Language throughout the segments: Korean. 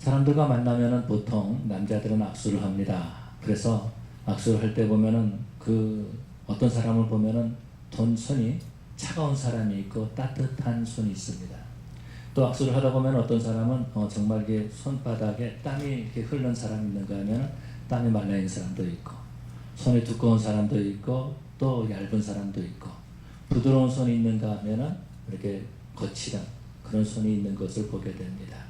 사람들과 만나면은 보통 남자들은 악수를 합니다. 그래서 악수를 할 때 보면은 어떤 사람을 보면은 손이 차가운 사람이 있고 따뜻한 손이 있습니다. 또 악수를 하다 보면 어떤 사람은 정말 이게 손바닥에 땀이 이렇게 흐르는 사람이 있는가 하면 땀이 말라 있는 사람도 있고, 손이 두꺼운 사람도 있고, 또 얇은 사람도 있고, 부드러운 손이 있는가 하면은 이렇게 거칠은 그런 손이 있는 것을 보게 됩니다.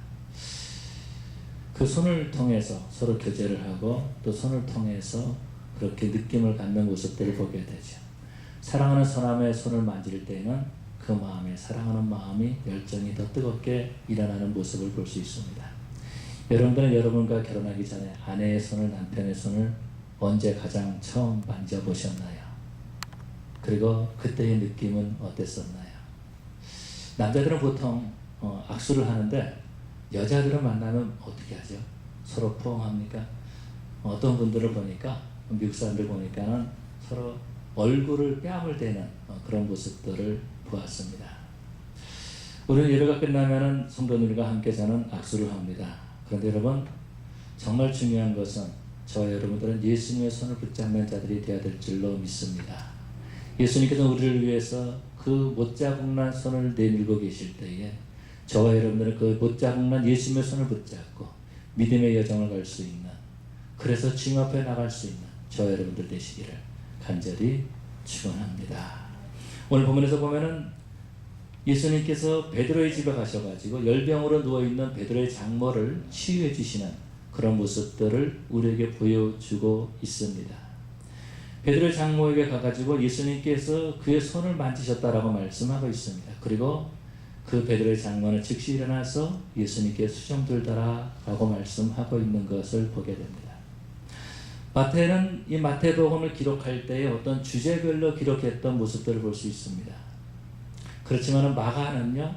그 손을 통해서 서로 교제를 하고 또 손을 통해서 그렇게 느낌을 갖는 모습들을 보게 되죠. 사랑하는 사람의 손을 만질 때는 그 마음에 사랑하는 마음이 열정이 더 뜨겁게 일어나는 모습을 볼 수 있습니다. 여러분들은 여러분과 결혼하기 전에 아내의 손을, 남편의 손을 언제 가장 처음 만져보셨나요? 그리고 그때의 느낌은 어땠었나요? 남자들은 보통 악수를 하는데 여자들을 만나면 어떻게 하죠? 서로 포옹합니까? 어떤 분들을 보니까, 미국 사람들 보니까는 서로 얼굴을 뺨을 대는 그런 모습들을 보았습니다. 우리는 예배가 끝나면은 성도님과 함께 저는 악수를 합니다. 그런데 여러분, 정말 중요한 것은 저와 여러분들은 예수님의 손을 붙잡는 자들이 되어야 될 줄로 믿습니다. 예수님께서 우리를 위해서 그 못자국난 손을 내밀고 계실 때에 저와 여러분들은 그 못자국난 예수님의 손을 붙잡고 믿음의 여정을 갈 수 있는, 그래서 주님 앞에 나갈 수 있는 저와 여러분들 되시기를 간절히 축원합니다. 오늘 본문에서 보면은 예수님께서 베드로의 집에 가셔가지고 열병으로 누워있는 베드로의 장모를 치유해 주시는 그런 모습들을 우리에게 보여주고 있습니다. 베드로의 장모에게 가가지고 예수님께서 그의 손을 만지셨다라고 말씀하고 있습니다. 그리고 그 베드로의 장모는 즉시 일어나서 예수님께 수정 들더라라고 말씀하고 있는 것을 보게 됩니다. 마태는 이 마태복음을 기록할 때에 어떤 주제별로 기록했던 모습들을 볼 수 있습니다. 그렇지만 마가는요,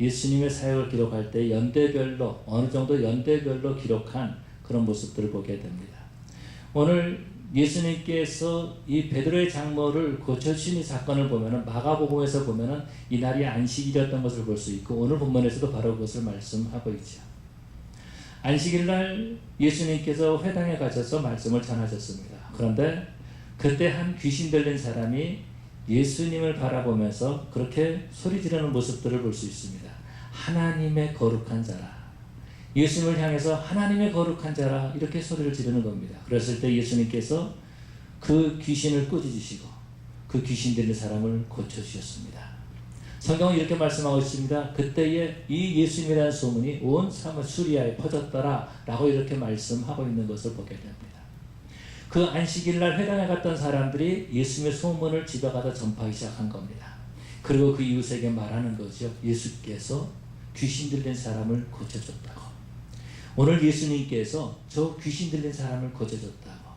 예수님의 사역을 기록할 때 연대별로, 어느 정도 연대별로 기록한 그런 모습들을 보게 됩니다. 오늘 예수님께서 이 베드로의 장모를 고쳐주신 이 사건을 보면은 마가복음에서 보면은 이날이 안식일이었던 것을 볼 수 있고, 오늘 본문에서도 바로 그것을 말씀하고 있죠. 안식일날 예수님께서 회당에 가셔서 말씀을 전하셨습니다. 그런데 그때 한 귀신 들린 사람이 예수님을 바라보면서 그렇게 소리 지르는 모습들을 볼 수 있습니다. 하나님의 거룩한 자라, 예수님을 향해서 하나님의 거룩한 자라, 이렇게 소리를 지르는 겁니다. 그랬을 때 예수님께서 그 귀신을 꾸짖으시고 그 귀신 들린 사람을 고쳐주셨습니다. 성경은 이렇게 말씀하고 있습니다. 그때에 이 예수님이라는 소문이 온 사마리아에 퍼졌더라 라고 이렇게 말씀하고 있는 것을 보게 됩니다. 그 안식일날 회당에 갔던 사람들이 예수님의 소문을 집에 가서 전파하기 시작한 겁니다. 그리고 그 이웃에게 말하는 거죠. 예수께서 귀신 들린 사람을 고쳐줬다고. 오늘 예수님께서 저 귀신 들린 사람을 고쳐줬다고,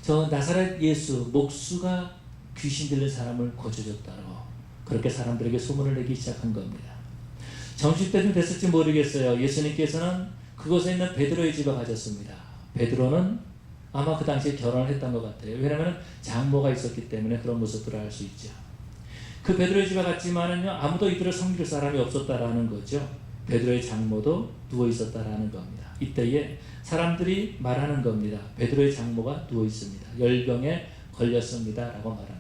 저 나사렛 예수 목수가 귀신 들린 사람을 고쳐줬다고, 그렇게 사람들에게 소문을 내기 시작한 겁니다. 점심때쯤 됐을지 모르겠어요. 예수님께서는 그곳에 있는 베드로의 집에 가셨습니다. 베드로는 아마 그 당시에 결혼을 했던 것 같아요. 왜냐하면 장모가 있었기 때문에 그런 모습들을 알 수 있죠. 그 베드로의 집에 갔지만은요, 아무도 이들을 섬길 사람이 없었다라는 거죠. 베드로의 장모도 누워 있었다라는 겁니다. 이때에 사람들이 말하는 겁니다. 베드로의 장모가 누워 있습니다. 열병에 걸렸습니다라고 말합니다.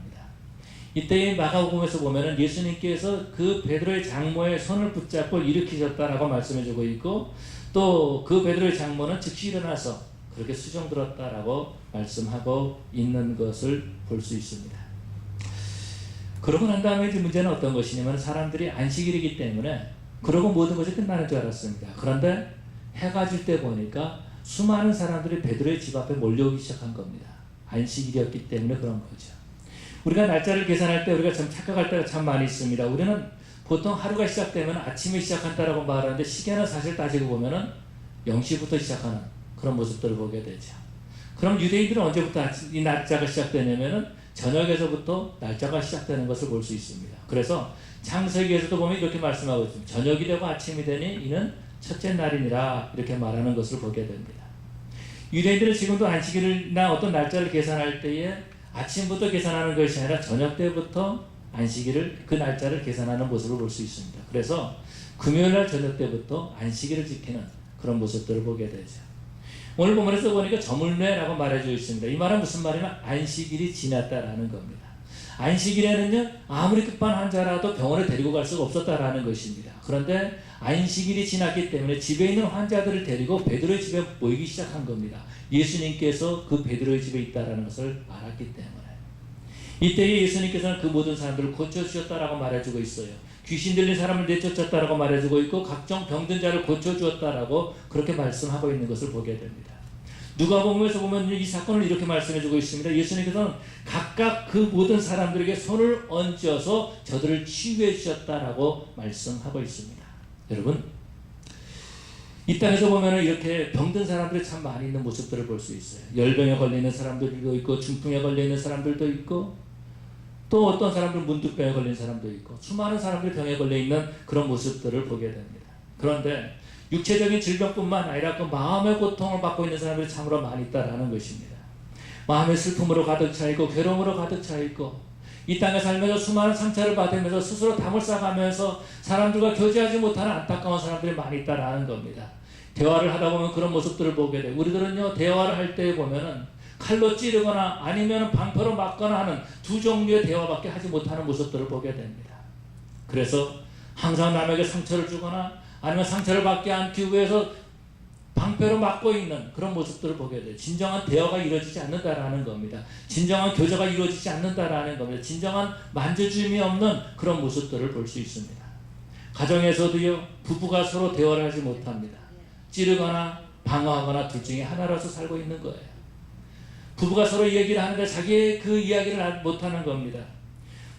이때의 마가복음에서 보면은 예수님께서 그 베드로의 장모의 손을 붙잡고 일으키셨다라고 말씀해주고 있고, 또 그 베드로의 장모는 즉시 일어나서 그렇게 수정 들었다라고 말씀하고 있는 것을 볼 수 있습니다. 그러고 난 다음에 이제 문제는 어떤 것이냐면, 사람들이 안식일이기 때문에 그러고 모든 것이 끝나는 줄 알았습니다. 그런데 해가 질 때 보니까 수많은 사람들이 베드로의 집 앞에 몰려오기 시작한 겁니다. 안식일이었기 때문에 그런 거죠. 우리가 날짜를 계산할 때 우리가 참 착각할 때가 참 많이 있습니다. 우리는 보통 하루가 시작되면 아침에 시작한다라고 말하는데, 시계는 사실 따지고 보면은 0시부터 시작하는 그런 모습들을 보게 되죠. 그럼 유대인들은 언제부터 이 날짜가 시작되냐면은 저녁에서부터 날짜가 시작되는 것을 볼 수 있습니다. 그래서 창세기에서도 보면 이렇게 말씀하고 있습니다. 저녁이 되고 아침이 되니 이는 첫째 날이니라, 이렇게 말하는 것을 보게 됩니다. 유대인들은 지금도 안식일이나 어떤 날짜를 계산할 때에 아침부터 계산하는 것이 아니라 저녁 때부터 안식일을, 그 날짜를 계산하는 모습을 볼 수 있습니다. 그래서 금요일날 저녁 때부터 안식일을 지키는 그런 모습들을 보게 되죠. 오늘 본문에서 보니까 저물매라고 말해주고 있습니다. 이 말은 무슨 말이냐면 안식일이 지났다라는 겁니다. 안식일에는요 아무리 급한 환자라도 병원에 데리고 갈 수가 없었다라는 것입니다. 그런데 안식일이 지났기 때문에 집에 있는 환자들을 데리고 베드로의 집에 모이기 시작한 겁니다. 예수님께서 그 베드로의 집에 있다라는 것을 알았기 때문에 이때에 예수님께서는 그 모든 사람들을 고쳐주셨다라고 말해주고 있어요. 귀신 들린 사람을 내쫓았다라고 말해주고 있고 각종 병든 자를 고쳐주었다라고 그렇게 말씀하고 있는 것을 보게 됩니다. 누가복음에서 보면 이 사건을 이렇게 말씀해주고 있습니다. 예수님께서는 각각 그 모든 사람들에게 손을 얹어서 저들을 치유해 주셨다라고 말씀하고 있습니다. 여러분, 이 땅에서 보면 이렇게 병든 사람들이 참 많이 있는 모습들을 볼 수 있어요. 열병에 걸리는 사람들도 있고 중풍에 걸려있는 사람들도 있고 또 어떤 사람들은 문득병에 걸린 사람도 있고 수많은 사람들이 병에 걸려있는 그런 모습들을 보게 됩니다. 그런데 육체적인 질병뿐만 아니라 그 마음의 고통을 받고 있는 사람들이 참으로 많이 있다라는 것입니다. 마음의 슬픔으로 가득 차 있고 괴로움으로 가득 차 있고 이 땅에 살면서 수많은 상처를 받으면서 스스로 담을 쌓아가면서 사람들과 교제하지 못하는 안타까운 사람들이 많이 있다라는 겁니다. 대화를 하다 보면 그런 모습들을 보게 돼요. 우리들은요 대화를 할 때 보면은 칼로 찌르거나 아니면 방패로 맞거나 하는 두 종류의 대화밖에 하지 못하는 모습들을 보게 됩니다. 그래서 항상 남에게 상처를 주거나 아니면 상처를 받게 않기 위해서 방패로 막고 있는 그런 모습들을 보게 돼요. 진정한 대화가 이루어지지 않는다라는 겁니다. 진정한 교제가 이루어지지 않는다라는 겁니다. 진정한 만져줌이 없는 그런 모습들을 볼 수 있습니다. 가정에서도요 부부가 서로 대화를 하지 못합니다. 찌르거나 방어하거나 둘 중에 하나라서 살고 있는 거예요. 부부가 서로 이야기를 하는데 자기의 그 이야기를 못하는 겁니다.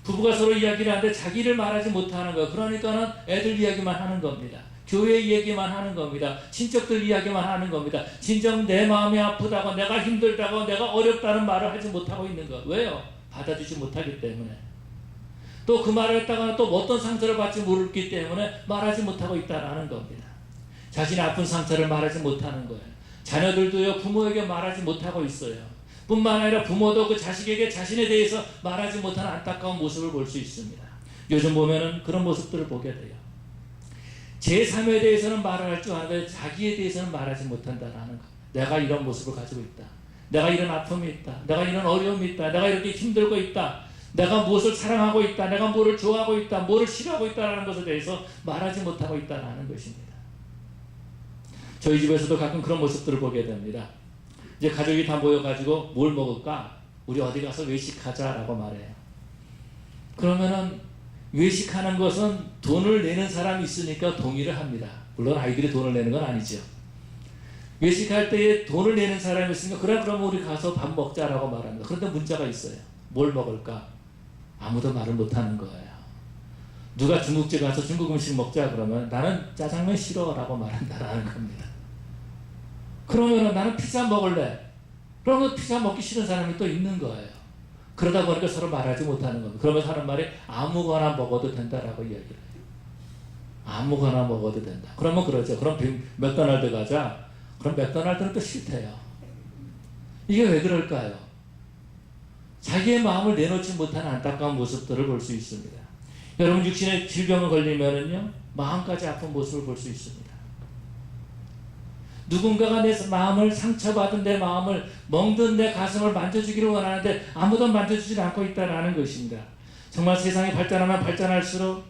부부가 서로 이야기를 하는데 자기를 말하지 못하는 거예요. 그러니까는 애들 이야기만 하는 겁니다. 교회 이야기만 하는 겁니다. 친척들 이야기만 하는 겁니다. 진정 내 마음이 아프다고 내가 힘들다고 내가 어렵다는 말을 하지 못하고 있는 거. 왜요? 받아주지 못하기 때문에. 또 그 말을 했다가는 또 어떤 상처를 받지 모르기 때문에 말하지 못하고 있다는 겁니다. 자신의 아픈 상처를 말하지 못하는 거예요. 자녀들도요 부모에게 말하지 못하고 있어요. 뿐만 아니라 부모도 그 자식에게 자신에 대해서 말하지 못하는 안타까운 모습을 볼 수 있습니다. 요즘 보면은 그런 모습들을 보게 돼요. 제3에 대해서는 말을 할 줄 아는데 자기에 대해서는 말하지 못한다라는 거. 내가 이런 모습을 가지고 있다. 내가 이런 아픔이 있다. 내가 이런 어려움이 있다. 내가 이렇게 힘들고 있다. 내가 무엇을 사랑하고 있다. 내가 뭐를 좋아하고 있다. 뭐를 싫어하고 있다라는 것에 대해서 말하지 못하고 있다라는 것입니다. 저희 집에서도 가끔 그런 모습들을 보게 됩니다. 이제 가족이 다 모여가지고 뭘 먹을까? 우리 어디 가서 외식하자라고 말해요. 그러면은 외식하는 것은 돈을 내는 사람이 있으니까 동의를 합니다. 물론 아이들이 돈을 내는 건 아니죠. 외식할 때에 돈을 내는 사람이 있으니까 그래 그럼 우리 가서 밥 먹자라고 말합니다. 그런데 문제가 있어요. 뭘 먹을까? 아무도 말을 못하는 거예요. 누가 중국집 가서 중국 음식 먹자 그러면 나는 짜장면 싫어라고 말한다라는 겁니다. 그러면 나는 피자 먹을래. 그러면 피자 먹기 싫은 사람이 또 있는 거예요. 그러다 보니까 서로 말하지 못하는 겁니다. 그러면 하는 말이 아무거나 먹어도 된다라고 이야기를 해요. 아무거나 먹어도 된다. 그러면 그러죠. 그럼 맥도날드 가자. 그럼 맥도날드는 또 싫대요. 이게 왜 그럴까요? 자기의 마음을 내놓지 못하는 안타까운 모습들을 볼 수 있습니다. 여러분 육신의 질병을 걸리면은요 마음까지 아픈 모습을 볼 수 있습니다. 누군가가 내 마음을 상처받은 내 마음을 멍든 내 가슴을 만져주기를 원하는데 아무도 만져주지 않고 있다는 것입니다. 정말 세상이 발전하면 발전할수록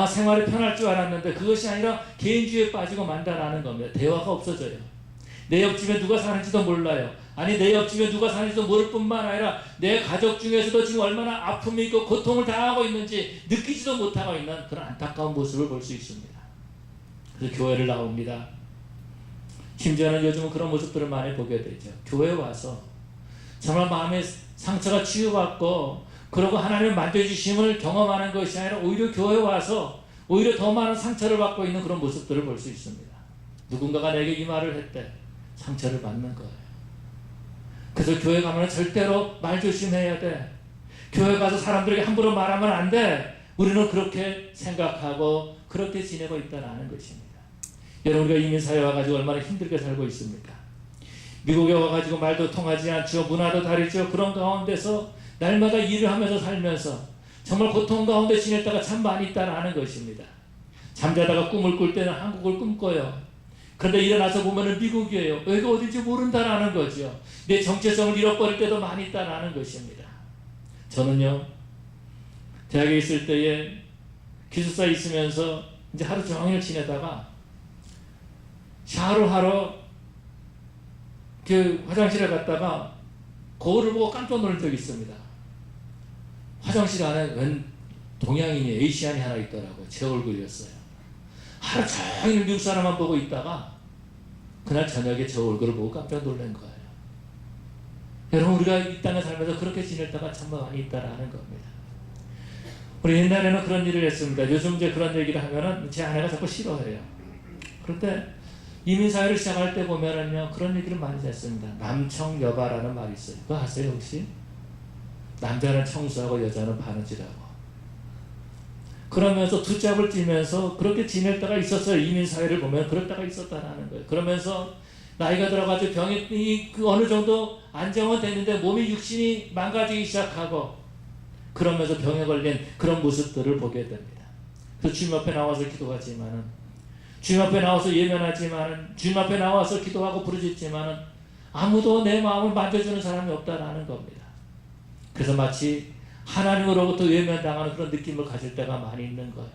생활이 편할 줄 알았는데 그것이 아니라 개인주의에 빠지고 만다라는 겁니다. 대화가 없어져요. 내 옆집에 누가 사는지도 몰라요. 아니 내 옆집에 누가 사는지도 모를 뿐만 아니라 내 가족 중에서도 지금 얼마나 아픔이 있고 고통을 당하고 있는지 느끼지도 못하고 있는 그런 안타까운 모습을 볼 수 있습니다. 그래서 교회를 나옵니다. 심지어는 요즘은 그런 모습들을 많이 보게 되죠. 교회에 와서 정말 마음의 상처가 치유받고 그러고 하나님의 만져주심을 경험하는 것이 아니라 오히려 교회에 와서 오히려 더 많은 상처를 받고 있는 그런 모습들을 볼 수 있습니다. 누군가가 내게 이 말을 했대. 상처를 받는 거예요. 그래서 교회 가면 절대로 말 조심해야 돼. 교회 가서 사람들에게 함부로 말하면 안 돼. 우리는 그렇게 생각하고 그렇게 지내고 있다는 것입니다. 여러분 우리가 이민사회에 와가지고 얼마나 힘들게 살고 있습니까? 미국에 와가지고 말도 통하지 않죠. 문화도 다르죠. 그런 가운데서 날마다 일을 하면서 살면서 정말 고통 가운데 지낼 때가 참 많이 있다는 것입니다. 잠자다가 꿈을 꿀 때는 한국을 꿈꿔요. 그런데 일어나서 보면은 미국이에요. 여기가 어딘지 모른다라는 거죠. 내 정체성을 잃어버릴 때도 많이 있다라는 것입니다. 저는요, 대학에 있을 때에 기숙사에 있으면서 이제 하루 종일 지내다가 샤워를 하러 그 화장실에 갔다가 거울을 보고 깜짝 놀란 적이 있습니다. 화장실 안에 웬 동양인이, 에이시안이 하나 있더라고요. 제 얼굴이었어요. 하루 종일 미국 사람만 보고 있다가 그날 저녁에 제 얼굴을 보고 깜짝 놀란 거예요. 여러분, 우리가 이 땅에 살면서 그렇게 지낼 때가 참 많이 있다라는 겁니다. 우리 옛날에는 그런 일을 했습니다. 요즘 이제 그런 얘기를 하면은 제 아내가 자꾸 싫어해요. 그런데 이민사회를 시작할 때 보면은요, 그런 얘기를 많이 했습니다. 남청여바라는 말이 있어요. 그거 아세요, 혹시? 남자는 청소하고 여자는 바느질하고. 그러면서 두 짝을 찌면서 그렇게 지낼 때가 있었어요. 이민사회를 보면 그럴 때가 있었다라는 거예요. 그러면서 나이가 들어가지고 병이 어느 정도 안정은 됐는데 몸이 육신이 망가지기 시작하고 그러면서 병에 걸린 그런 모습들을 보게 됩니다. 그래서 주님 앞에 나와서 기도하지만은, 주님 앞에 나와서 예면하지만은, 주님 앞에 나와서 기도하고 부르짖지만은 아무도 내 마음을 만져주는 사람이 없다라는 겁니다. 그래서 마치 하나님으로부터 외면당하는 그런 느낌을 가질 때가 많이 있는 거예요.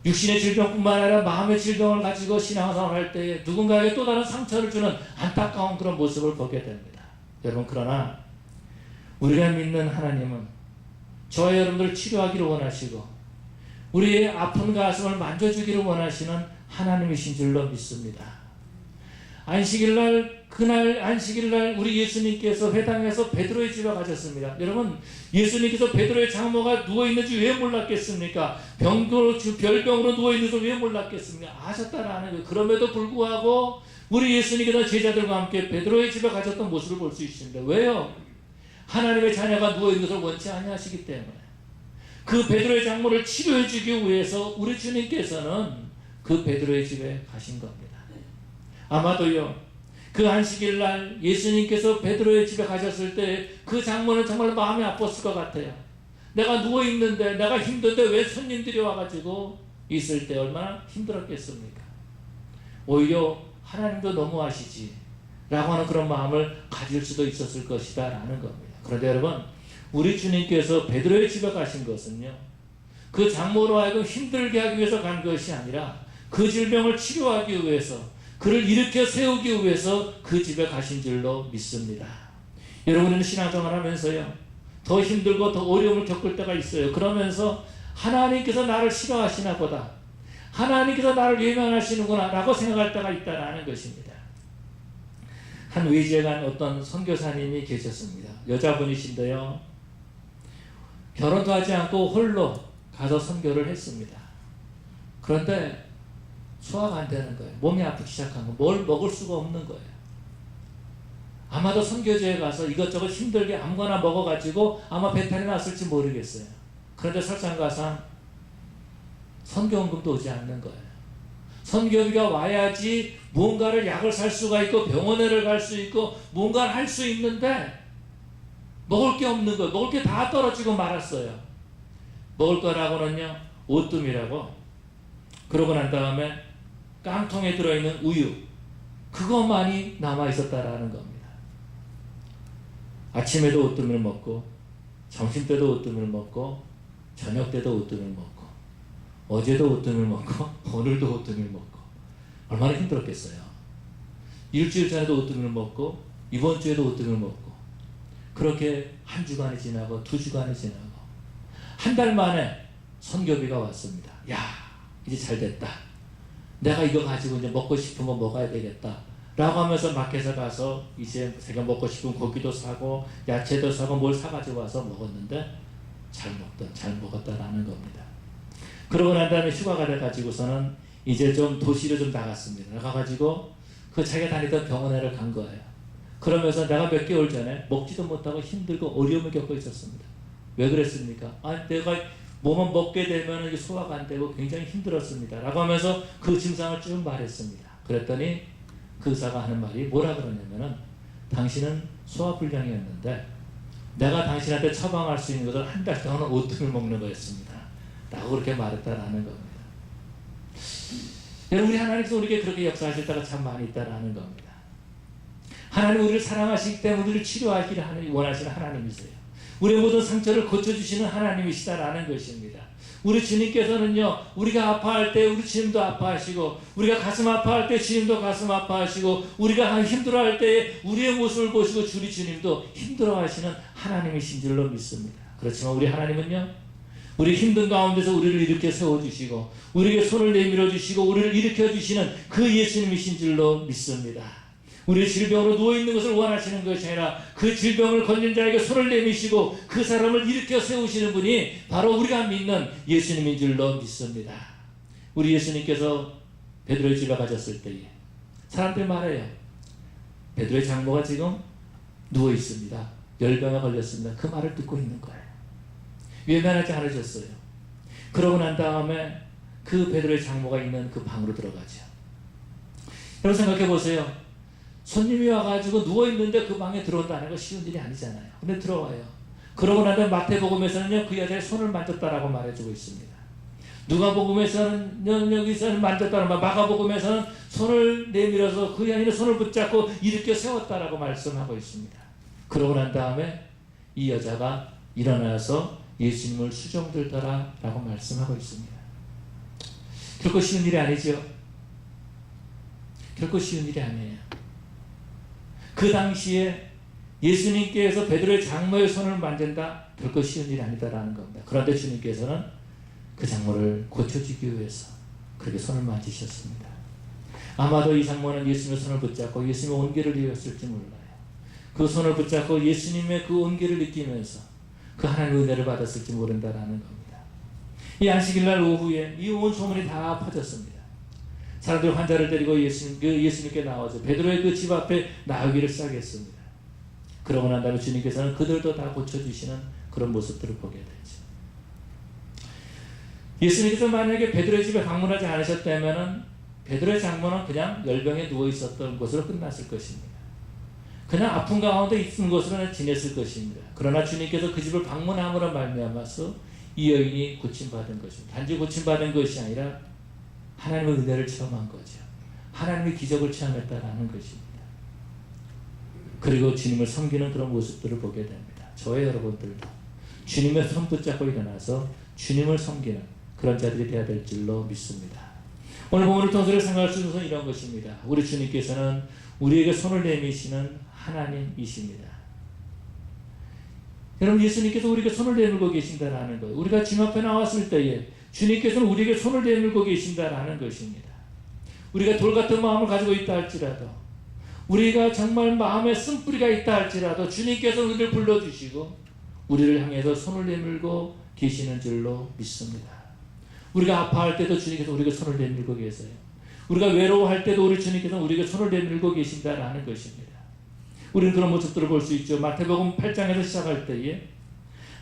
육신의 질병뿐만 아니라 마음의 질병을 가지고 신앙생활을 할 때에 누군가에게 또 다른 상처를 주는 안타까운 그런 모습을 보게 됩니다. 여러분, 그러나 우리가 믿는 하나님은 저와 여러분들을 치료하기를 원하시고 우리의 아픈 가슴을 만져주기를 원하시는 하나님이신 줄로 믿습니다. 안식일날, 그날 안식일날 우리 예수님께서 회당에서 베드로의 집에 가셨습니다. 여러분, 예수님께서 베드로의 장모가 누워있는지 왜 몰랐겠습니까? 별병으로 누워있는지 왜 몰랐겠습니까? 아셨다라는 거예요. 그럼에도 불구하고 우리 예수님께서 제자들과 함께 베드로의 집에 가셨던 모습을 볼 수 있습니다. 왜요? 하나님의 자녀가 누워있는 것을 원치 아니하시기 때문에. 그 베드로의 장모를 치료해 주기 위해서 우리 주님께서는 그 베드로의 집에 가신 겁니다. 아마도요, 그 안식일 날 예수님께서 베드로의 집에 가셨을 때 그 장모는 정말 마음이 아팠을 것 같아요. 내가 누워있는데, 내가 힘든데 왜 손님들이 와가지고 있을 때 얼마나 힘들었겠습니까? 오히려 하나님도 너무하시지 라고 하는 그런 마음을 가질 수도 있었을 것이다 라는 겁니다. 그런데 여러분, 우리 주님께서 베드로의 집에 가신 것은요, 그 장모로 하여금 힘들게 하기 위해서 간 것이 아니라 그 질병을 치료하기 위해서, 그를 일으켜 세우기 위해서 그 집에 가신 줄로 믿습니다. 여러분은 신앙생활 하면서요, 더 힘들고 더 어려움을 겪을 때가 있어요. 그러면서 하나님께서 나를 싫어하시나 보다, 하나님께서 나를 외면하시는구나 라고 생각할 때가 있다는 것입니다. 한 외지에 간 어떤 선교사님이 계셨습니다. 여자분이신데요, 결혼도 하지 않고 홀로 가서 선교를 했습니다. 그런데 소화가 안 되는 거예요. 몸이 아프기 시작한 거. 뭘 먹을 수가 없는 거예요. 아마도 선교지에 가서 이것저것 힘들게 아무거나 먹어가지고 아마 배탈이 났을지 모르겠어요. 그런데 설상가상 선교원금도 오지 않는 거예요. 선교비가 와야지 뭔가를 약을 살 수가 있고 병원에를 갈 수 있고 뭔가를 할 수 있는데 먹을 게 없는 거예요. 먹을 게 다 떨어지고 말았어요. 먹을 거라고는요, 오뜸이라고. 그러고 난 다음에 깡통에 들어있는 우유, 그것만이 남아있었다라는 겁니다. 아침에도 오뜸을 먹고, 점심때도 오뜸을 먹고, 저녁때도 오뜸을 먹고, 어제도 오뜸을 먹고, 오늘도 오뜸을 먹고. 얼마나 힘들었겠어요. 일주일 전에도 오뜸을 먹고, 이번 주에도 오뜸을 먹고, 그렇게 한 주간이 지나고 두 주간이 지나고 한 달 만에 선교비가 왔습니다. 야, 이제 잘 됐다. 내가 이거 가지고 이제 먹고 싶은 거 먹어야 되겠다 라고 하면서 마켓에 가서 이제 제가 먹고 싶은 고기도 사고 야채도 사고 뭘 사가지고 와서 먹었는데 잘 먹었다라는 겁니다. 그러고 난 다음에 휴가가 돼가지고서는 이제 좀 도시로 좀 나갔습니다. 나가가지고 그 자기가 다니던 병원에를 간 거예요. 그러면서 내가 몇 개월 전에 먹지도 못하고 힘들고 어려움을 겪고 있었습니다. 왜 그랬습니까? 내가 뭐만 먹게 되면 이게 소화가 안 되고 굉장히 힘들었습니다 라고 하면서 그 증상을 쭉 말했습니다. 그랬더니 그 의사가 하는 말이 뭐라 그러냐면은, 당신은 소화불량이었는데 내가 당신한테 처방할 수 있는 것을 한 달 동안 오트밀 먹는 거였습니다 라고 그렇게 말했다라는 겁니다. 여러분, 우리 하나님께서 우리에게 그렇게 역사하실 때가 참 많이 있다라는 겁니다. 하나님 우리를 사랑하시기 때문에 우리를 치료하기를 원하시는 하나님이세요. 우리의 모든 상처를 고쳐주시는 하나님이시다라는 것입니다. 우리 주님께서는요, 우리가 아파할 때 우리 주님도 아파하시고, 우리가 가슴 아파할 때 주님도 가슴 아파하시고, 우리가 힘들어할 때 우리의 모습을 보시고 우리 주님도 힘들어하시는 하나님이신 줄로 믿습니다. 그렇지만 우리 하나님은요, 우리 힘든 가운데서 우리를 이렇게 세워주시고, 우리에게 손을 내밀어 주시고 우리를 일으켜 주시는 그 예수님이신 줄로 믿습니다. 우리의 질병으로 누워있는 것을 원하시는 것이 아니라 그 질병을 걸린 자에게 손을 내미시고 그 사람을 일으켜 세우시는 분이 바로 우리가 믿는 예수님인 줄로 믿습니다. 우리 예수님께서 베드로의 집에 가셨을 때에 사람들이 말해요. 베드로의 장모가 지금 누워있습니다. 열병에 걸렸습니다. 그 말을 듣고 있는 거예요. 외면하지 않으셨어요. 그러고 난 다음에 그 베드로의 장모가 있는 그 방으로 들어가죠. 여러분 생각해 보세요. 손님이 와가지고 누워있는데 그 방에 들어온다는 거 쉬운 일이 아니잖아요. 근데 들어와요. 그러고 나서 마태복음에서는요, 그 여자의 손을 만졌다라고 말해주고 있습니다. 누가복음에서는 여기서는 만졌다라고, 마가복음에서는 손을 내밀어서 그 여인의 손을 붙잡고 일으켜 세웠다라고 말씀하고 있습니다. 그러고 난 다음에 이 여자가 일어나서 예수님을 수종들더라라고 말씀하고 있습니다. 결코 쉬운 일이 아니죠. 결코 쉬운 일이 아니에요. 그 당시에 예수님께서 베드로의 장모의 손을 만진다? 결코 쉬운 일이 아니다라는 겁니다. 그런데 주님께서는 그 장모를 고쳐주기 위해서 그렇게 손을 만지셨습니다. 아마도 이 장모는 예수님의 손을 붙잡고 예수님의 온기를 이었을지 몰라요. 그 손을 붙잡고 예수님의 그 온기를 느끼면서 그 하나님의 은혜를 받았을지 모른다라는 겁니다. 이 안식일날 오후에 이 온 소문이 다 퍼졌습니다. 사람들이 환자를 데리고 예수님께 나와서 베드로의 그 집 앞에 나오기를 시작했습니다. 그러고 난 다음에 주님께서는 그들도 다 고쳐주시는 그런 모습들을 보게 되죠. 예수님께서 만약에 베드로의 집에 방문하지 않으셨다면 베드로의 장모는 그냥 열병에 누워있었던 것으로 끝났을 것입니다. 그냥 아픈 가운데 있는 것으로 지냈을 것입니다. 그러나 주님께서 그 집을 방문함으로 말미암아서 이 여인이 고침받은 것입니다. 단지 고침받은 것이 아니라 하나님의 은혜를 체험한 거죠. 하나님의 기적을 체험했다라는 것입니다. 그리고 주님을 섬기는 그런 모습들을 보게 됩니다. 저의 여러분들도 주님의 손 붙잡고 일어나서 주님을 섬기는 그런 자들이 되어야 될 줄로 믿습니다. 오늘 본문을 통해서 생각할 수 있는 것은 이런 것입니다. 우리 주님께서는 우리에게 손을 내미시는 하나님이십니다. 여러분, 예수님께서 우리에게 손을 내밀고 계신다라는 거예요. 우리가 주님 앞에 나왔을 때에 주님께서는 우리에게 손을 내밀고 계신다라는 것입니다. 우리가 돌같은 마음을 가지고 있다 할지라도, 우리가 정말 마음에 쓴뿌리가 있다 할지라도 주님께서 우리를 불러주시고 우리를 향해서 손을 내밀고 계시는 줄로 믿습니다. 우리가 아파할 때도 주님께서 우리에게 손을 내밀고 계세요. 우리가 외로워할 때도 우리 주님께서 우리에게 손을 내밀고 계신다라는 것입니다. 우리는 그런 모습들을 볼 수 있죠. 마태복음 8장에서 시작할 때에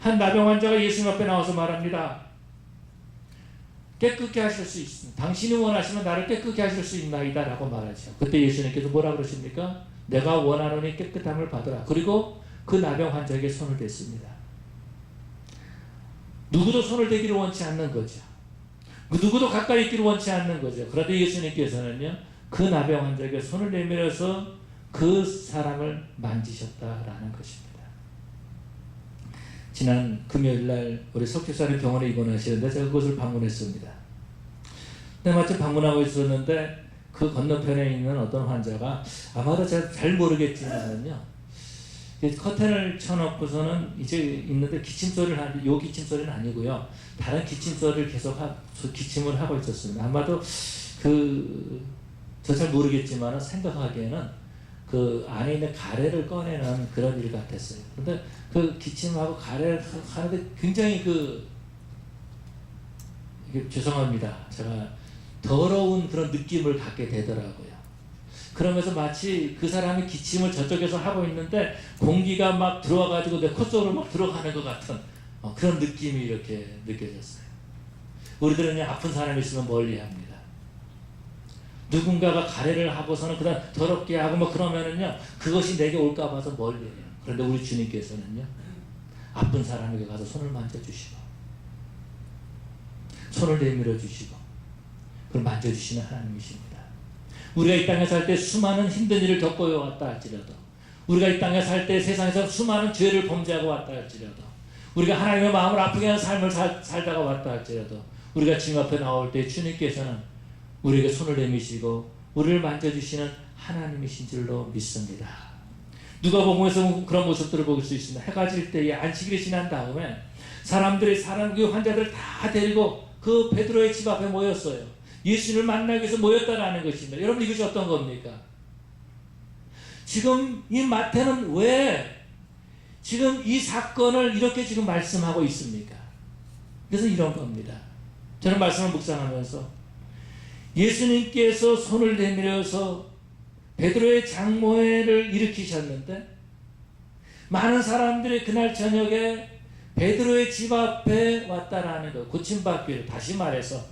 한 나병 환자가 예수님 앞에 나와서 말합니다. 깨끗게 하실 수 있습니다. 당신이 원하시면 나를 깨끗게 하실 수 있나이다 라고 말하죠. 그때 예수님께서 뭐라 그러십니까? 내가 원하노니 깨끗함을 받으라. 그리고 그 나병 환자에게 손을 댔습니다. 누구도 손을 대기를 원치 않는 거죠. 누구도 가까이 있기를 원치 않는 거죠. 그런데 예수님께서는요, 그 나병 환자에게 손을 내밀어서 그 사람을 만지셨다라는 것입니다. 지난 금요일날 우리 석주사님 병원에 입원하시는데 제가 그곳을 방문했습니다. 근데 마침 방문하고 있었는데 그 건너편에 있는 어떤 환자가 아마도 제가 잘 모르겠지만요, 커튼을 쳐놓고서는 이제 있는데 기침소리를 하는데 요 기침소리는 아니고요, 다른 기침소리를 계속 기침을 하고 있었습니다. 아마도 저 잘 모르겠지만 생각하기에는 그 안에 있는 가래를 꺼내는 그런 일 같았어요. 근데 그 기침하고 가래를 하는데 굉장히 이게 죄송합니다. 제가 더러운 그런 느낌을 갖게 되더라고요. 그러면서 마치 그 사람이 기침을 저쪽에서 하고 있는데 공기가 막 들어와가지고 내 코 속으로 막 들어가는 것 같은 그런 느낌이 이렇게 느껴졌어요. 우리들은 아픈 사람이 있으면 멀리합니다. 누군가가 가래를 하고서는 그다음 더럽게 하고 뭐 그러면은요, 그것이 내게 올까 봐서 멀리해요. 그런데 우리 주님께서는요, 아픈 사람에게 가서 손을 만져주시고 손을 내밀어 주시고 그걸 만져주시는 하나님이십니다. 우리가 이 땅에 살 때 수많은 힘든 일을 겪고 왔다 할지라도, 우리가 이 땅에 살 때 세상에서 수많은 죄를 범죄하고 왔다 할지라도, 우리가 하나님의 마음을 아프게 하는 삶을 살다가 왔다 할지라도, 우리가 주님 앞에 나올 때 주님께서는 우리에게 손을 내미시고 우리를 만져주시는 하나님이신 줄로 믿습니다. 누가복음에서 그런 모습들을 볼 수 있습니다. 해가 질 때에 안식일이 지난 다음에 사람들이 그 환자들을 다 데리고 그 베드로의 집 앞에 모였어요. 예수님을 만나기 위해서 모였다라는 것입니다. 여러분, 이것이 어떤 겁니까? 지금 이 마태는 왜 지금 이 사건을 이렇게 지금 말씀하고 있습니까? 그래서 이런 겁니다. 저는 말씀을 묵상하면서 예수님께서 손을 내밀어서 베드로의 장모회를 일으키셨는데 많은 사람들이 그날 저녁에 베드로의 집 앞에 왔다라는 것, 고침받기를, 다시 말해서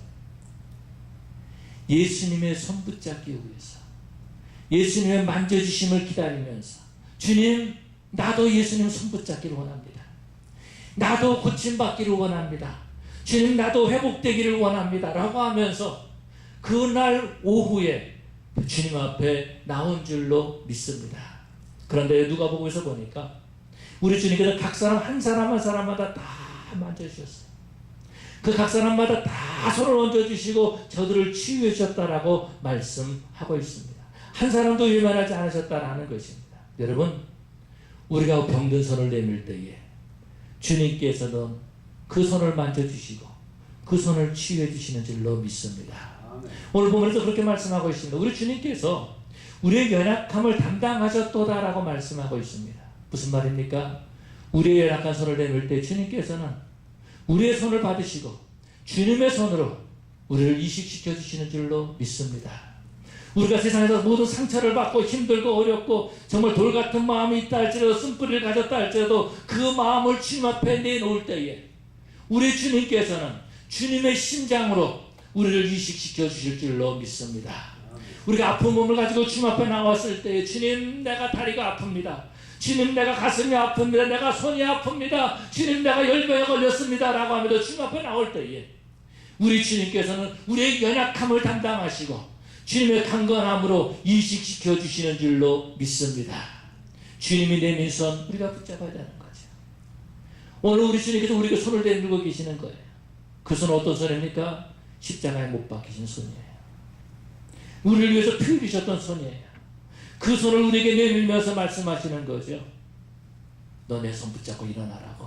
예수님의 손 붙잡기 위해서, 예수님의 만져주심을 기다리면서, 주님, 나도 예수님 손 붙잡기를 원합니다. 나도 고침받기를 원합니다. 주님, 나도 회복되기를 원합니다. 라고 하면서 그날 오후에 주님 앞에 나온 줄로 믿습니다. 그런데 누가복음에서 보니까 우리 주님께서 각 사람 한 사람 한 사람마다 다 만져주셨어요. 그 각 사람마다 다 손을 얹어주시고 저들을 치유해 주셨다라고 말씀하고 있습니다. 한 사람도 외면하지 않으셨다라는 것입니다. 여러분, 우리가 병든 손을 내밀 때에 주님께서는 그 손을 만져주시고 그 손을 치유해 주시는 줄로 믿습니다. 오늘 본문에서 그렇게 말씀하고 있습니다. 우리 주님께서 우리의 연약함을 담당하셨도다라고 말씀하고 있습니다. 무슨 말입니까? 우리의 연약한 손을 내밀 때 주님께서는 우리의 손을 받으시고 주님의 손으로 우리를 이식시켜 주시는 줄로 믿습니다. 우리가 세상에서 모든 상처를 받고 힘들고 어렵고 정말 돌같은 마음이 있다 할지라도, 쓴뿌리를 가졌다 할지라도 그 마음을 주님 앞에 내놓을 때에 우리 주님께서는 주님의 심장으로 우리를 이식시켜 주실 줄로 믿습니다. 우리가 아픈 몸을 가지고 주님 앞에 나왔을 때, 주님, 내가 다리가 아픕니다. 주님, 내가 가슴이 아픕니다. 내가 손이 아픕니다. 주님, 내가 열병에 걸렸습니다. 라고 하면서 주님 앞에 나올 때에 우리 주님께서는 우리의 연약함을 담당하시고 주님의 강건함으로 이식시켜 주시는 줄로 믿습니다. 주님이 내민 손 우리가 붙잡아야 되는 거죠. 오늘 우리 주님께서 우리에게 손을 내밀고 계시는 거예요. 그 손은 어떤 손입니까? 십자가에 못 박히신 손이에요. 우리를 위해서 피 흘리셨던 손이에요. 그 손을 우리에게 내밀면서 말씀하시는 거죠. 너 내 손 붙잡고 일어나라고.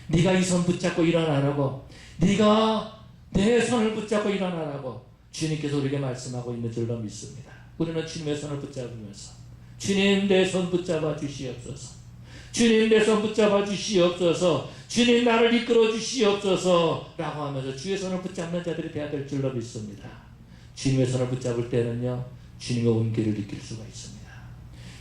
네가 이 손 붙잡고 일어나라고. 네가 내 손을 붙잡고 일어나라고 주님께서 우리에게 말씀하고 있는 줄로 믿습니다. 우리는 주님의 손을 붙잡으면서 주님, 내 손 붙잡아 주시옵소서. 주님, 내 손 붙잡아 주시옵소서. 주님, 나를 이끌어 주시옵소서 라고 하면서 주의 손을 붙잡는 자들이 되어야 될 줄로 믿습니다. 주님의 손을 붙잡을 때는요, 주님의 온기를 느낄 수가 있습니다.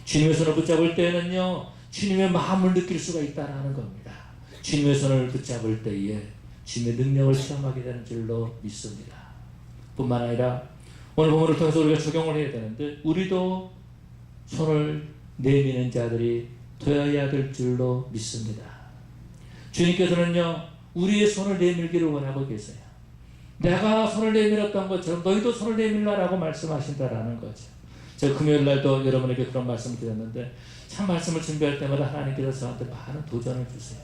주님의 손을 붙잡을 때는요, 주님의 마음을 느낄 수가 있다는 겁니다. 주님의 손을 붙잡을 때에 주님의 능력을 체험하게 되는 줄로 믿습니다. 뿐만 아니라 오늘 본문을 통해서 우리가 적용을 해야 되는데, 우리도 손을 내미는 자들이 되어야 될 줄로 믿습니다. 주님께서는요, 우리의 손을 내밀기를 원하고 계세요. 내가 손을 내밀었던 것처럼 너희도 손을 내밀라라고 말씀하신다라는 거죠. 제가 금요일 날도 여러분에게 그런 말씀을 드렸는데, 참 말씀을 준비할 때마다 하나님께서 저한테 많은 도전을 주세요.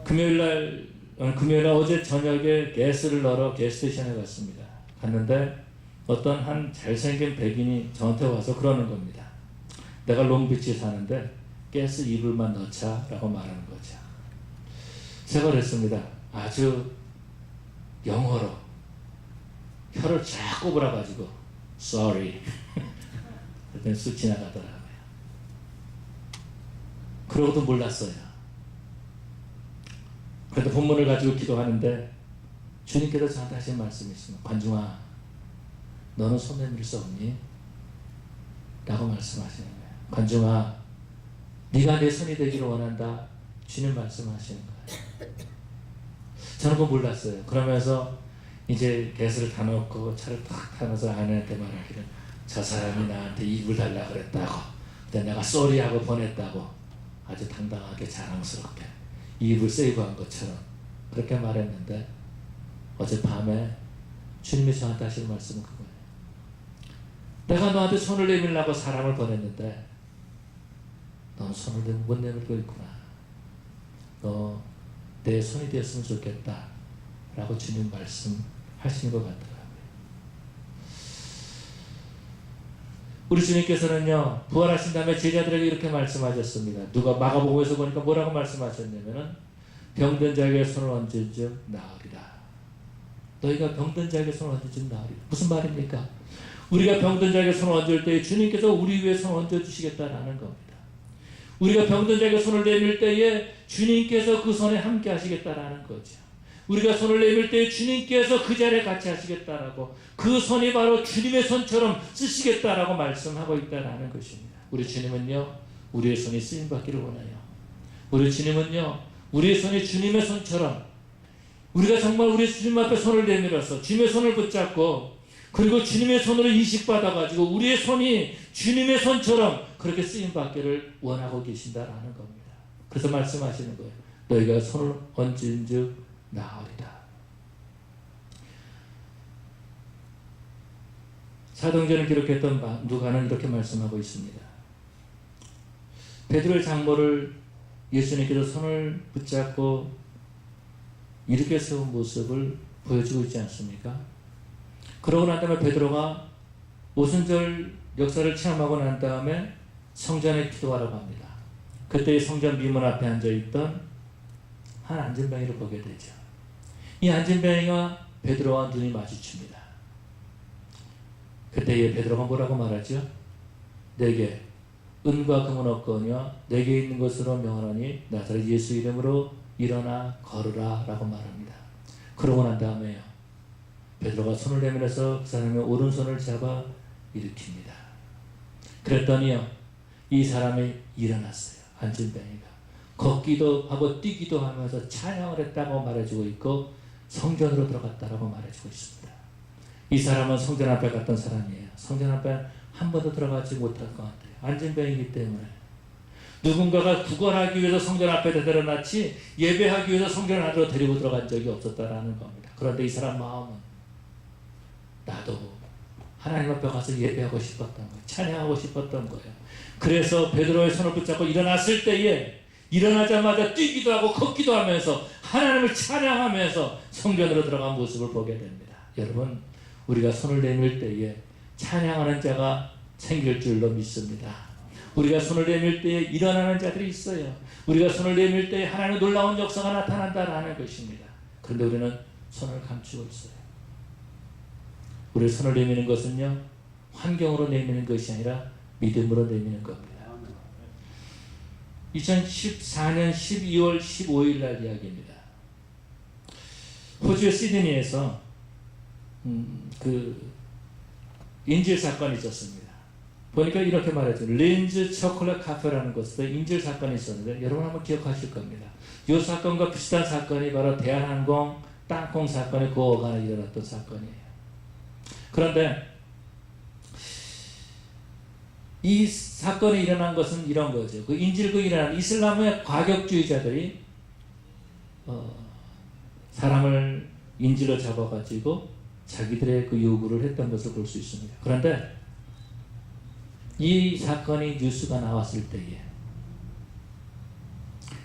금요일 날 어제 저녁에 가스를 넣으러 가스스테이션에 갔습니다. 갔는데 어떤 한 잘생긴 백인이 저한테 와서 그러는 겁니다. 내가 롱비치에 사는데 가스 이불만 넣자 라고 말하는 거죠. 제가 그랬습니다. 아주 영어로 혀를 쫙 꼬부라가지고 sorry 그랬더니 쑥 지나가더라고요. 그러고도 몰랐어요. 그래도 본문을 가지고 기도하는데 주님께서 저한테 하신 말씀이 있습니다. 관중아, 너는 손 내밀 수 없니? 라고 말씀하시는 거예요. 관중아, 네가 내 손이 되기를 원한다. 주님 말씀하시는 거예요. 저는 그거 몰랐어요. 그러면서 이제 가스를 다 넣고 차를 탁 타면서 아내한테 말하기를, 저 사람이 나한테 이불 달라 그랬다고, 근데 내가 쏘리하고 보냈다고 아주 당당하게 자랑스럽게 이불 세이브한 것처럼 그렇게 말했는데, 어젯밤에 주님이 저한테 하시는 말씀은 그거예요. 내가 너한테 손을 내밀라고 사람을 보냈는데 너는 손을 못 내밀고 있구나. 너 내 손이 되었으면 좋겠다 라고 주님 말씀하시는 것 같더라고요. 우리 주님께서는요, 부활하신 다음에 제자들에게 이렇게 말씀하셨습니다. 누가 마가복음에서 보니까 뭐라고 말씀하셨냐면은 병든 자에게 손을 얹은즉 나으리라. 너희가 병든 자에게 손을 얹은즉 나으리라. 무슨 말입니까? 우리가 병든 자에게 손을 얹을 때 주님께서 우리 위에 손을 얹어주시겠다라는 겁니다. 우리가 병든 자에게 손을 내밀 때에 주님께서 그 손에 함께 하시겠다라는 거죠. 우리가 손을 내밀 때에 주님께서 그 자리에 같이 하시겠다라고, 그 손이 바로 주님의 손처럼 쓰시겠다라고 말씀하고 있다라는 것입니다. 우리 주님은요, 우리의 손이 쓰임받기를 원해요. 우리 주님은요, 우리의 손이 주님의 손처럼, 우리가 정말 우리 주님 앞에 손을 내밀어서 주님의 손을 붙잡고, 그리고 주님의 손으로 인식받아가지고 우리의 손이 주님의 손처럼 그렇게 쓰임받기를 원하고 계신다라는 겁니다. 그래서 말씀하시는 거예요. 너희가 손을 얹은 즉 나으리다. 사도행전을 기록했던 누가는 이렇게 말씀하고 있습니다. 베드로의 장모를 예수님께서 손을 붙잡고 일으켜 세운 모습을 보여주고 있지 않습니까? 그러고 난 다음에 베드로가 오순절 역사를 체험하고 난 다음에 성전에 기도하라고 합니다. 그때 성전 미문 앞에 앉아있던 한 안진뱅이를 보게 되죠. 이 안진뱅이가 베드로와 눈이 마주칩니다. 그때에 베드로가 뭐라고 말하죠? 내게 은과 금은 없거니와 내게 있는 것으로 명하노니 나사렛 예수 이름으로 일어나 걸으라 라고 말합니다. 그러고 난 다음에요, 베드로가 손을 내밀어서 그 사람의 오른손을 잡아 일으킵니다. 그랬더니요, 이 사람이 일어났어요. 안진뱅이가 걷기도 하고 뛰기도 하면서 찬양을 했다고 말해주고 있고 성전으로 들어갔다라고 말해주고 있습니다. 이 사람은 성전 앞에 갔던 사람이에요. 성전 앞에 한 번도 들어가지 못할 것 같아요. 안진뱅이기 때문에. 누군가가 구걸하기 위해서 성전 앞에 데려놨지 예배하기 위해서 성전 안으로 데리고 들어간 적이 없었다라는 겁니다. 그런데 이 사람 마음은 나도 하나님 앞에 가서 예배하고 싶었던 거예요. 찬양하고 싶었던 거예요. 그래서 베드로의 손을 붙잡고 일어났을 때에 일어나자마자 뛰기도 하고 걷기도 하면서 하나님을 찬양하면서 성전으로 들어간 모습을 보게 됩니다. 여러분, 우리가 손을 내밀 때에 찬양하는 자가 생길 줄로 믿습니다. 우리가 손을 내밀 때에 일어나는 자들이 있어요. 우리가 손을 내밀 때에 하나님의 놀라운 역사가 나타난다라는 것입니다. 그런데 우리는 손을 감추고 있어요. 우리 손을 내미는 것은요, 환경으로 내미는 것이 아니라 믿음으로 내미는 겁니다. 2014년 12월 15일 날 이야기입니다. 호주의 시드니에서 인질 사건이 있었습니다. 보니까 이렇게 말했죠. 린즈 초콜릿 카페라는 곳에서 인질 사건이 있었는데 여러분 한번 기억하실 겁니다. 이 사건과 비슷한 사건이 바로 대한항공 땅콩 사건의 그 어간에 일어났던 사건이에요. 그런데 이 사건이 일어난 것은 이런 거죠. 그 인질고 일어난 이슬람의 과격주의자들이 사람을 인질로 잡아가지고 자기들의 그 요구를 했던 것을 볼 수 있습니다. 그런데 이 사건이 뉴스가 나왔을 때에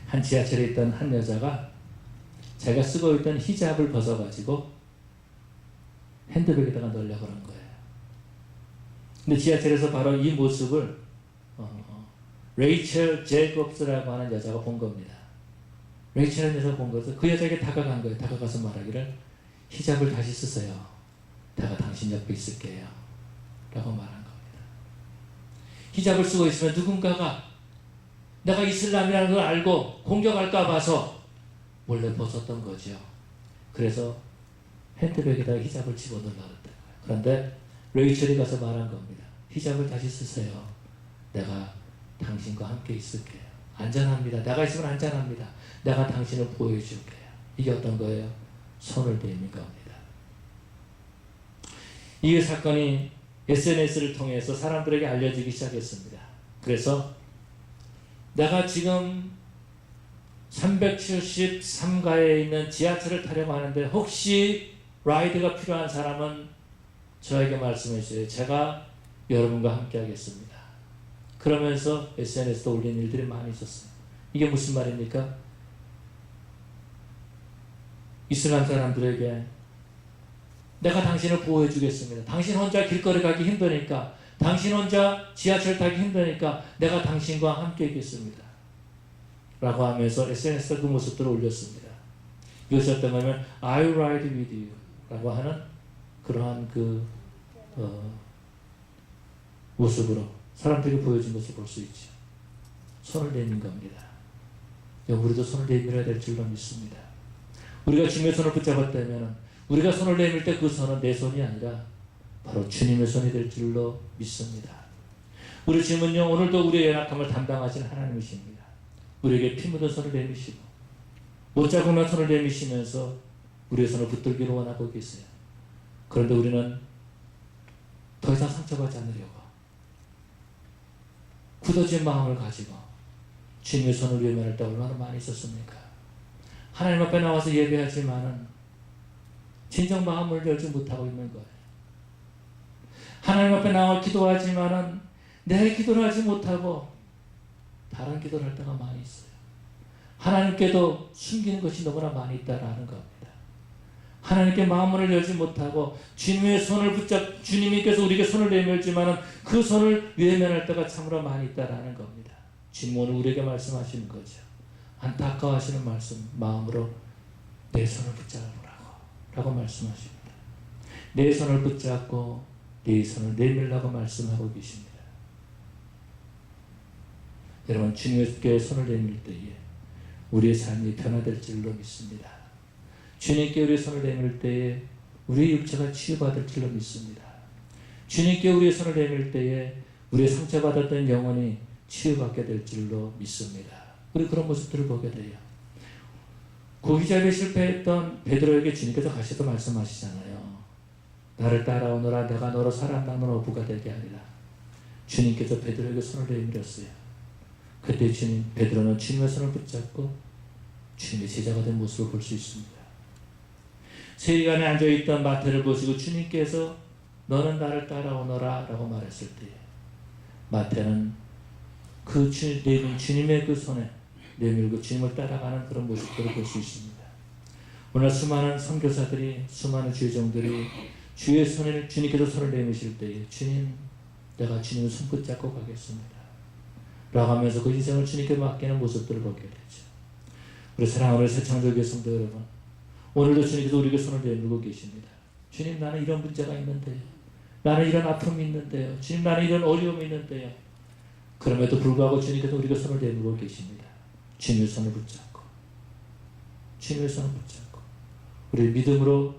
한 지하철에 있던 한 여자가 자기가 쓰고 있던 히잡을 벗어가지고 핸드백에다가 넣으려고 그런 거예요. 근데 지하철에서 바로 이 모습을 레이첼 제이콥스라고 하는 여자가 본 겁니다. 레이첼은 여자가 본 것을 그 여자에게 다가간 거예요. 다가가서 말하기를 히잡을 다시 쓰세요. 내가 당신 옆에 있을게요. 라고 말한 겁니다. 히잡을 쓰고 있으면 누군가가 내가 이슬람이라는 걸 알고 공격할까 봐서 몰래 벗었던 거죠. 그래서 핸드백에다가 히잡을 집어넣으려고 했던 거예요. 그런데 레이첼이 가서 말한 겁니다. 히잡을 다시 쓰세요. 내가 당신과 함께 있을게요. 안전합니다. 내가 있으면 안전합니다. 내가 당신을 보호해줄게요. 이게 어떤 거예요? 손을 내민 겁니다. 이 사건이 SNS를 통해서 사람들에게 알려지기 시작했습니다. 그래서 내가 지금 373가에 있는 지하철을 타려고 하는데 혹시 라이드가 필요한 사람은 저에게 말씀해 주세요. 제가 여러분과 함께 하겠습니다. 그러면서 SNS에 올린 일들이 많이 있었어요. 이게 무슨 말입니까? 이슬람 사람들에게 내가 당신을 보호해 주겠습니다. 당신 혼자 길거리 가기 힘드니까, 당신 혼자 지하철 타기 힘드니까 내가 당신과 함께 있겠습니다. 라고 하면서 SNS에 그 모습들을 올렸습니다. 이것이 어떤 거냐면 I ride with you 라고 하는 그러한 모습으로 사람들에게 보여준 것을 볼 수 있죠. 손을 내민 겁니다. 우리도 손을 내밀어야 될 줄로 믿습니다. 우리가 주님의 손을 붙잡았다면 우리가 손을 내밀 때 그 손은 내 손이 아니라 바로 주님의 손이 될 줄로 믿습니다. 우리 주님은요, 오늘도 우리의 연약함을 담당하시는 하나님이십니다. 우리에게 피 묻은 손을 내미시고 못자국난 손을 내미시면서 우리의 손을 붙들기를 원하고 계세요. 그런데 우리는 더 이상 상처받지 않으려고 굳어진 마음을 가지고 주님의 손을 외면할 때 얼마나 많이 있었습니까? 하나님 앞에 나와서 예배하지만은 진정 마음을 열지 못하고 있는 거예요. 하나님 앞에 나와 기도하지만은 내 기도를 하지 못하고 다른 기도를 할 때가 많이 있어요. 하나님께도 숨기는 것이 너무나 많이 있다라는 겁니다. 하나님께 마음을 열지 못하고 주님의 손을 주님께서 우리에게 손을 내밀지만은 그 손을 외면할 때가 참으로 많이 있다라는 겁니다. 주님 오늘 우리에게 말씀하시는 거죠. 안타까워하시는 마음으로 내 손을 붙잡으라고 라고 말씀하십니다. 내 손을 붙잡고 내 손을 내밀라고 말씀하고 계십니다. 여러분, 주님께 손을 내밀 때에 우리의 삶이 변화될 줄로 믿습니다. 주님께 우리의 손을 내밀 때에 우리의 육체가 치유받을 줄로 믿습니다. 주님께 우리의 손을 내밀 때에 우리의 상처받았던 영혼이 치유받게 될 줄로 믿습니다. 우리 그런 모습들을 보게 돼요. 고기잡이에 실패했던 베드로에게 주님께서 다시도 말씀하시잖아요. 나를 따라오너라. 내가 너로 사람 낚는 어부가 되게 하리라. 주님께서 베드로에게 손을 내밀었어요. 그때 베드로는 주님의 손을 붙잡고 주님의 제자가 된 모습을 볼 수 있습니다. 세리간에 앉아있던 마태를 보시고 주님께서 너는 나를 따라오너라 라고 말했을 때 마태는 그 주님의 그 손에 내밀고 주님을 따라가는 그런 모습들을 볼 수 있습니다. 오늘 수많은 선교사들이, 수많은 주의종들이 주의 손을, 주님께서 손을 내미실 때에 주님, 내가 주님의 손 붙잡고 가겠습니다 라고 하면서 그 인생을 주님께 맡기는 모습들을 보게 되죠. 우리 사랑하는 새창조교회 성도 여러분, 오늘도 주님께서 우리에게 손을 내밀고 계십니다. 주님, 나는 이런 문제가 있는데요. 나는 이런 아픔이 있는데요. 주님, 나는 이런 어려움이 있는데요. 그럼에도 불구하고 주님께서 우리에게 손을 내밀고 계십니다. 주님의 손을 붙잡고, 주님의 손을 붙잡고, 우리 믿음으로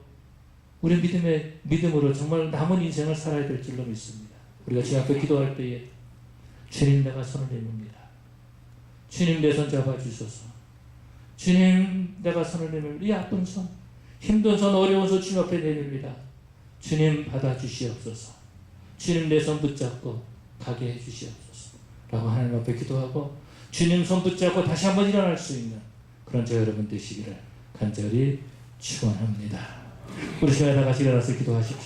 정말 남은 인생을 살아야 될 줄로 믿습니다. 우리가 주님 앞에 기도할 때에 주님, 내가 손을 내밉니다. 주님, 내 손 잡아주소서. 주님, 내가 손을 내밀 이 아픈 손, 힘든 손, 어려운 손 주님 앞에 내밉니다. 주님, 받아주시옵소서. 주님, 내 손 붙잡고 가게 해주시옵소서 라고 하나님 앞에 기도하고 주님 손 붙잡고 다시 한번 일어날 수 있는 그런 저 여러분 되시기를 간절히 축원합니다. 우리 시간에 다 같이 일어나서 기도하십시오.